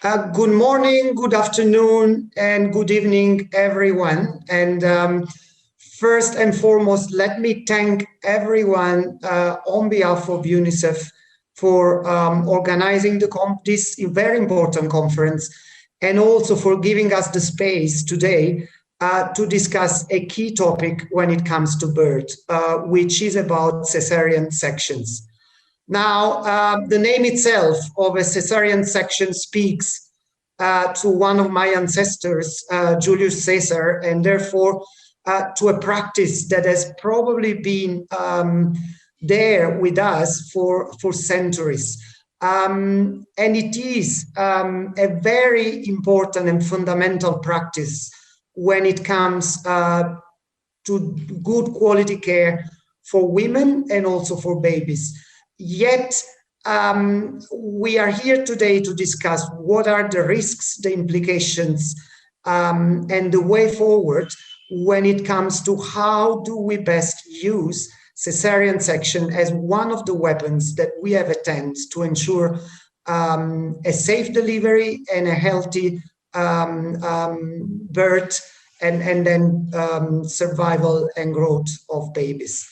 Good morning, good afternoon, and good evening, everyone. And first and foremost, let me thank everyone on behalf of UNICEF for organizing this very important conference and also for giving us the space today to discuss a key topic when it comes to birth, which is about cesarean sections. Now, the name itself of a cesarean section speaks to one of my ancestors, Julius Caesar, and therefore to a practice that has probably been there with us for centuries. And it is a very important and fundamental practice when it comes to good quality care for women and also for babies. Yet, we are here today to discuss what are the risks, the implications, and the way forward when it comes to how do we best use cesarean section as one of the weapons that we have at hand to ensure a safe delivery and a healthy birth and then survival and growth of babies.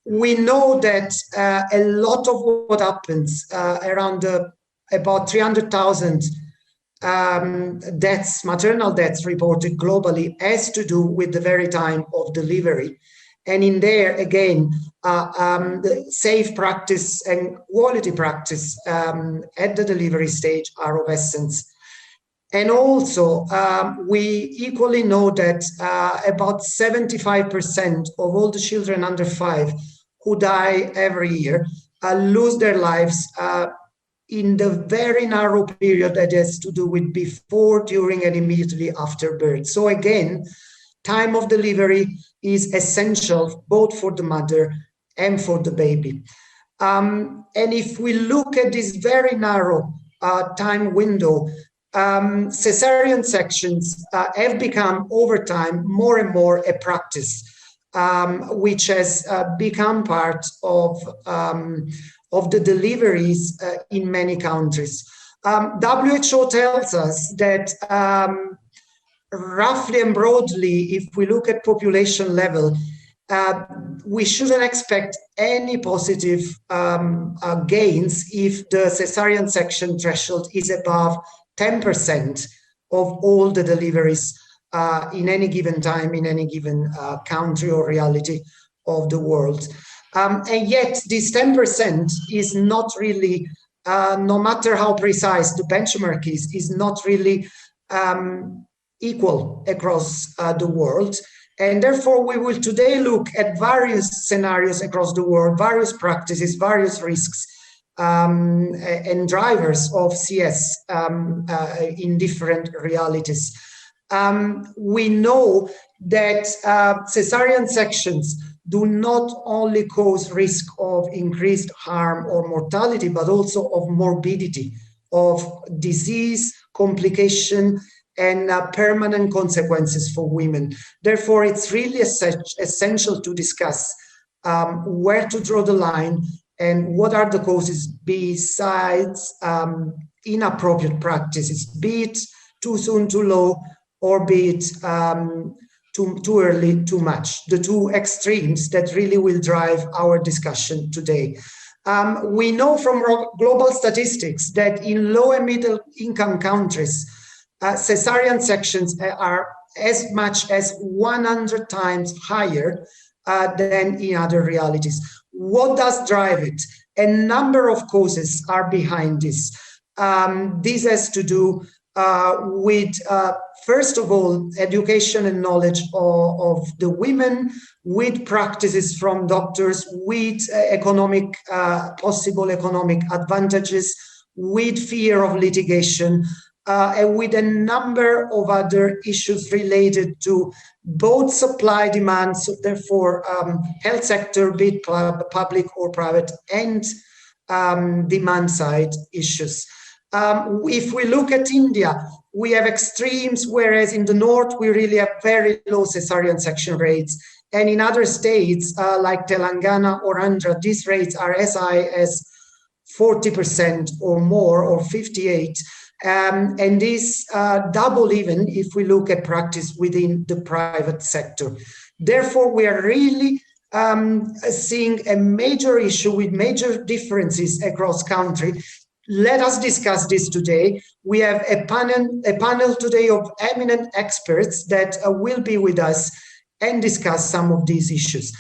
We know that a lot of what happens around about 300,000 deaths, maternal deaths reported globally, has to do with the very time of delivery. And in there, again, the safe practice and quality practice at the delivery stage are of essence. And also, we equally know that about 75% of all the children under 5 who die every year lose their lives in the very narrow period that has to do with before, during, and immediately after birth. So again, time of delivery is essential both for the mother and for the baby. And if we look at this very narrow time window, cesarean sections have become over time more and more a practice, which has become part of the deliveries in many countries. WHO tells us that roughly and broadly, if we look at population level, we shouldn't expect any positive gains if the cesarean section threshold is above 10% of all the deliveries in any given time, in any given country or reality of the world. And yet this 10% is not really, no matter how precise the benchmark is not really equal across the world. And therefore, we will today look at various scenarios across the world, various practices, various risks, and drivers of CS in different realities. We know that cesarean sections do not only cause risk of increased harm or mortality, but also of morbidity, of disease, complication, and permanent consequences for women. Therefore, it's really essential to discuss where to draw the line and what are the causes besides inappropriate practices, be it too soon, too low, or be it too early, too much, the two extremes that really will drive our discussion today. We know from global statistics that in low and middle income countries, cesarean sections are as much as 100 times higher than in other realities. What does drive it? A number of causes are behind this. This has to do with, first of all, education and knowledge of the women, with practices from doctors, with possible economic advantages, with fear of litigation, and with a number of other issues related to both supply demand, so therefore health sector, be it public or private, and demand side issues. If we look at India, we have extremes, whereas in the north, we really have very low cesarean section rates. And in other states like Telangana or Andhra, these rates are as high as 40% or more, or 58%. And this double even if we look at practice within the private sector. Therefore, we are really seeing a major issue with major differences across country. Let us discuss this today. We have a panel today of eminent experts that will be with us and discuss some of these issues.